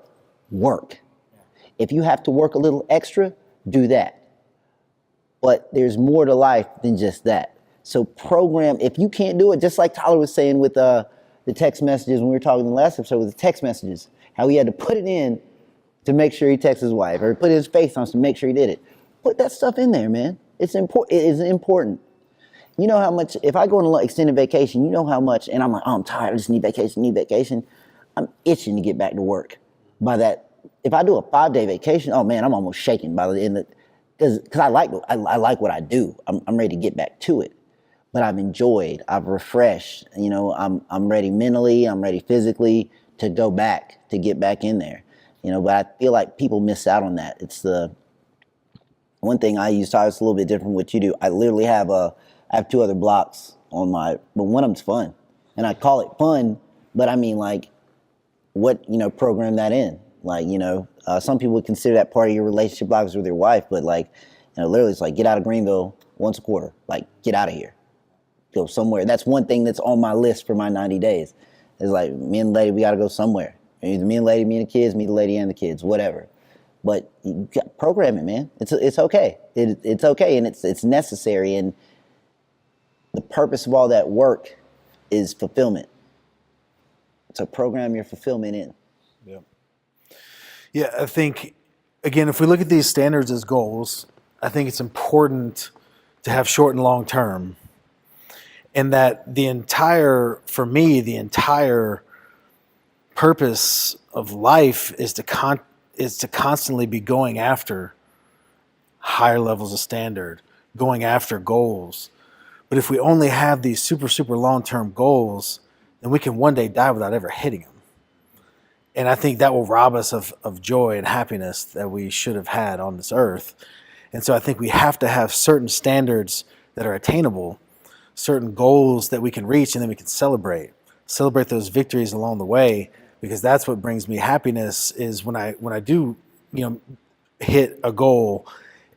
work. If you have to work a little extra, do that. But there's more to life than just that. So program, if you can't do it, just like Tyler was saying with the text messages when we were talking in the last episode with the text messages, how he had to put it in to make sure he texted his wife, or put his face on to make sure he did it. Put that stuff in there, man. It's important. It is important. You know how much, if I go on an extended vacation, you know how much, and I'm like, oh, I'm tired, I just need vacation. I'm itching to get back to work. By that, if I do a 5-day vacation, oh man, I'm almost shaking by the end of, because I like what I do. I'm ready to get back to it. But I've enjoyed, I've refreshed, I'm ready mentally, I'm ready physically to go back, to get back in there. But I feel like people miss out on that. It's the one thing I use, it's a little bit different from what you do. I literally have 2 other blocks on but one of them's fun. And I call it fun, but I mean program that in. Some people would consider that part of your relationship blocks with your wife, but literally it's get out of Greenville once a quarter, get out of here. Go somewhere. That's one thing that's on my list for my 90 days. It's me and the lady, we got to go somewhere. Either me and the lady, me and the kids, me, the lady, and the kids, whatever. But you got program it, man. It's okay. It's okay, and it's necessary. And the purpose of all that work is fulfillment. So program your fulfillment in. Yeah. Yeah, I think, again, if we look at these standards as goals, I think it's important to have short and long term. And that the entire purpose of life is to constantly be going after higher levels of standard, going after goals. But if we only have these super, super long-term goals, then we can one day die without ever hitting them. And I think that will rob us of joy and happiness that we should have had on this earth. And so I think we have to have certain standards that are attainable, certain goals that we can reach, and then we can celebrate those victories along the way, because that's what brings me happiness, is when I do, hit a goal,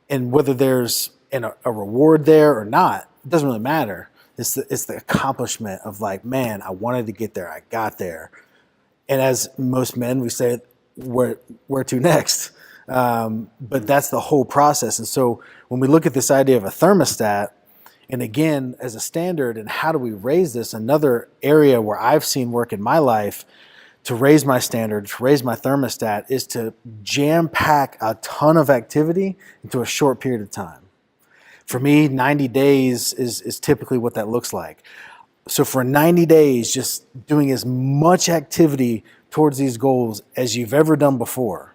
and whether there's a reward there or not, it doesn't really matter. It's the accomplishment of like, man, I wanted to get there, I got there. And as most men, we say, where to next? But that's the whole process. And so when we look at this idea of a thermostat, and again, as a standard, and how do we raise this? Another area where I've seen work in my life to raise my standard, to raise my thermostat, is to jam pack a ton of activity into a short period of time. For me, 90 days is typically what that looks like. So for 90 days, just doing as much activity towards these goals as you've ever done before.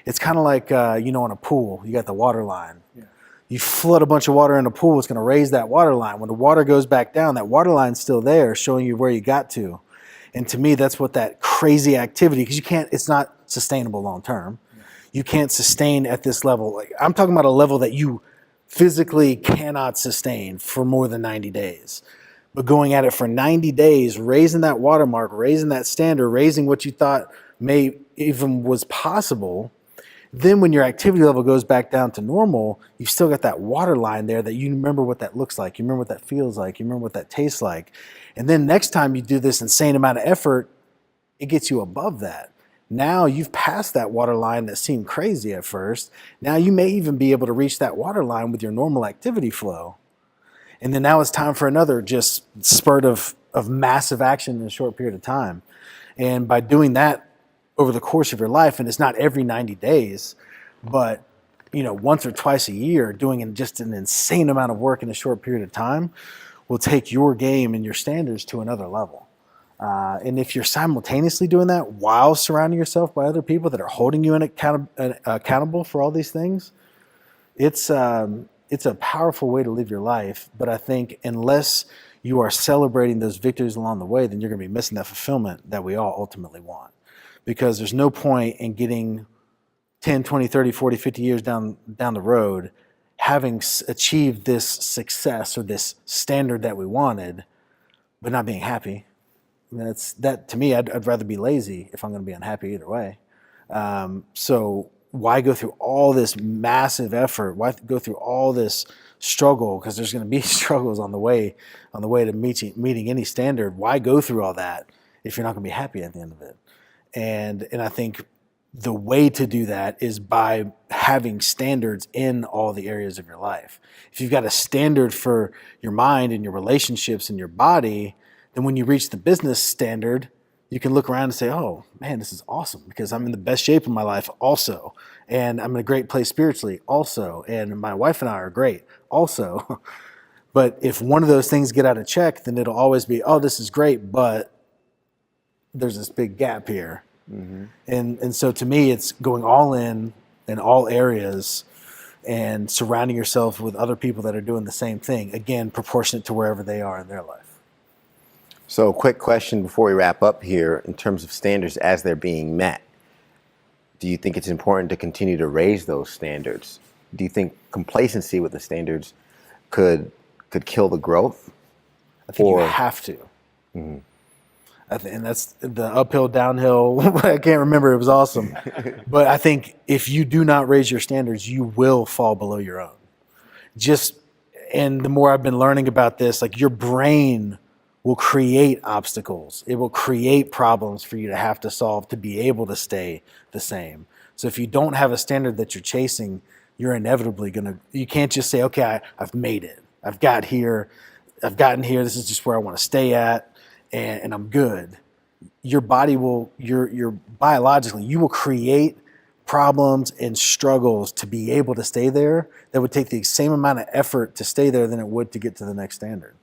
It's kind of like, in a pool, you got the water line. Yeah. You flood a bunch of water in a pool, it's going to raise that water line. When the water goes back down, that water line's still there, showing you where you got to. And to me, that's what that crazy activity, because it's not sustainable long term. Yeah. You can't sustain at this level. Like, I'm talking about a level that you physically cannot sustain for more than 90 days. But going at it for 90 days, raising that watermark, raising that standard, raising what you thought may even was possible, then when your activity level goes back down to normal, you've still got that water line there that you remember what that looks like, you remember what that feels like, you remember what that tastes like. And then next time you do this insane amount of effort, it gets you above that. Now you've passed that water line that seemed crazy at first. Now you may even be able to reach that water line with your normal activity flow. And then now it's time for another just spurt of massive action in a short period of time. And by doing that over the course of your life, and it's not every 90 days, but once or twice a year, doing just an insane amount of work in a short period of time will take your game and your standards to another level. And if you're simultaneously doing that while surrounding yourself by other people that are holding you accountable for all these things, it's a powerful way to live your life. But I think unless you are celebrating those victories along the way, then you're going to be missing that fulfillment that we all ultimately want. Because there's no point in getting 10, 20, 30, 40, 50 years down the road, having achieved this success or this standard that we wanted, but not being happy. I mean, that to me, I'd rather be lazy if I'm going to be unhappy either way. So why go through all this massive effort? Why go through all this struggle? Because there's going to be struggles on the way to meeting any standard. Why go through all that if you're not going to be happy at the end of it? And I think the way to do that is by having standards in all the areas of your life. If you've got a standard for your mind and your relationships and your body, then when you reach the business standard, you can look around and say, oh man, this is awesome because I'm in the best shape of my life also. And I'm in a great place spiritually also. And my wife and I are great also. But if one of those things get out of check, then it'll always be, oh, this is great, but there's this big gap here. Mm-hmm. And so to me, it's going all in all areas and surrounding yourself with other people that are doing the same thing, again, proportionate to wherever they are in their life. So quick question before we wrap up here, in terms of standards as they're being met, do you think it's important to continue to raise those standards? Do you think complacency with the standards could kill the growth? I think you have to. Mm-hmm. And that's the uphill, downhill. I can't remember. It was awesome. But I think if you do not raise your standards, you will fall below your own. And the more I've been learning about this, like your brain will create obstacles. It will create problems for you to have to solve to be able to stay the same. So if you don't have a standard that you're chasing, you're inevitably you can't just say, okay, I've made it. I've gotten here. This is just where I want to stay at. And I'm good. Your body you're biologically, you will create problems and struggles to be able to stay there that would take the same amount of effort to stay there than it would to get to the next standard.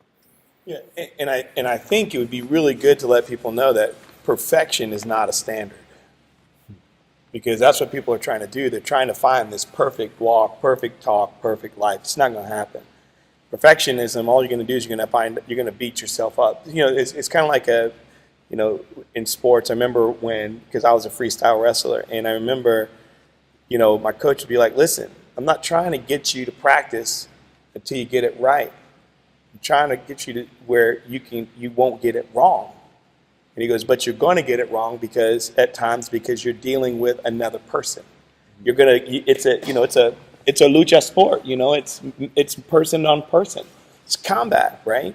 Yeah, and I think it would be really good to let people know that perfection is not a standard. Because that's what people are trying to do. They're trying to find this perfect walk, perfect talk, perfect life. It's not going to happen. Perfectionism, all you're going to do is you're going to beat yourself up. It's kind of like you know, in sports. I remember because I was a freestyle wrestler, and I remember, you know, my coach would be like, listen, I'm not trying to get you to practice until you get it right. I'm trying to get you to where you won't get it wrong. And he goes, but you're going to get it wrong because you're dealing with another person. It's a lucha sport, you know, it's person on person. It's combat, right?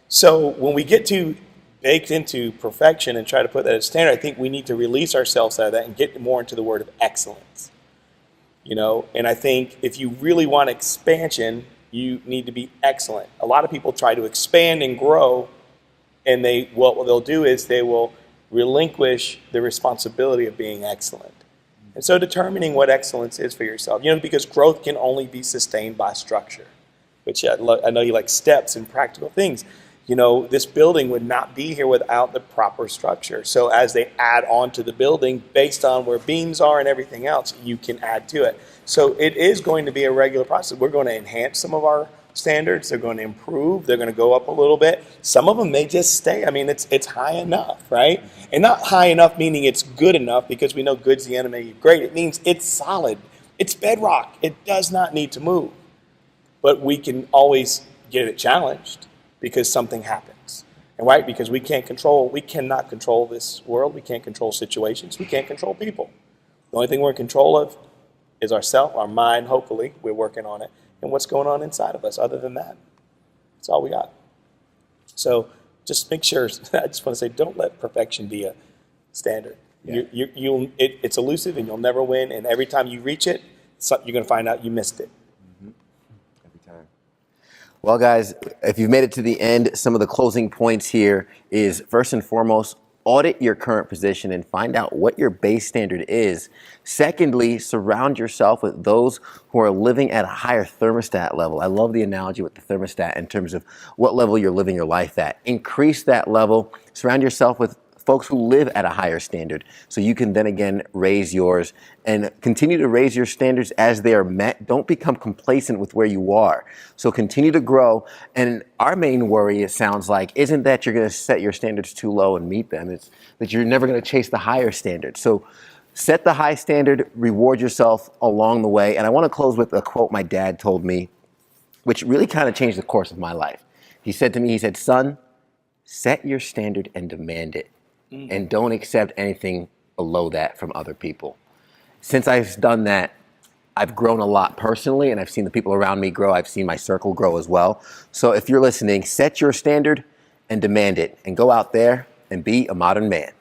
So when we get to baked into perfection and try to put that as standard, I think we need to release ourselves out of that and get more into the word of excellence. You know, and I think if you really want expansion, you need to be excellent. A lot of people try to expand and grow, and what they'll do is they will relinquish the responsibility of being excellent. And so determining what excellence is for yourself, you know, because growth can only be sustained by structure, which I know you like steps and practical things. You know, this building would not be here without the proper structure. So as they add on to the building, based on where beams are and everything else, you can add to it. So it is going to be a regular process. We're going to enhance some of our standards. They're going to improve. They're going to go up a little bit. Some of them may just stay. I mean, it's high enough, right? And not high enough meaning it's good enough, because we know good's the enemy of great. It means it's solid. It's bedrock. It does not need to move. But we can always get it challenged because something happens. And right, because we cannot control this world. We can't control situations. We can't control people. The only thing we're in control of is ourself, our mind, hopefully. We're working on it. And what's going on inside of us. Other than that, that's all we got. So just make sure, I just want to say, don't let perfection be a standard. Yeah. It's elusive and you'll never win. And every time you reach it, you're going to find out you missed it. Every time. Well, guys, if you've made it to the end, some of the closing points here is, first and foremost, audit your current position and find out what your base standard is. Secondly, surround yourself with those who are living at a higher thermostat level. I love the analogy with the thermostat in terms of what level you're living your life at. Increase that level. Surround yourself with folks who live at a higher standard, so you can then again raise yours and continue to raise your standards as they are met. Don't become complacent with where you are. So continue to grow. And our main worry, it sounds like, isn't that you're going to set your standards too low and meet them. It's that you're never going to chase the higher standard. So set the high standard, reward yourself along the way. And I want to close with a quote my dad told me, which really kind of changed the course of my life. He said to me, son, set your standard and demand it. And don't accept anything below that from other people. Since I've done that, I've grown a lot personally, and I've seen the people around me grow. I've seen my circle grow as well. So if you're listening, set your standard and demand it, and go out there and be a modern man.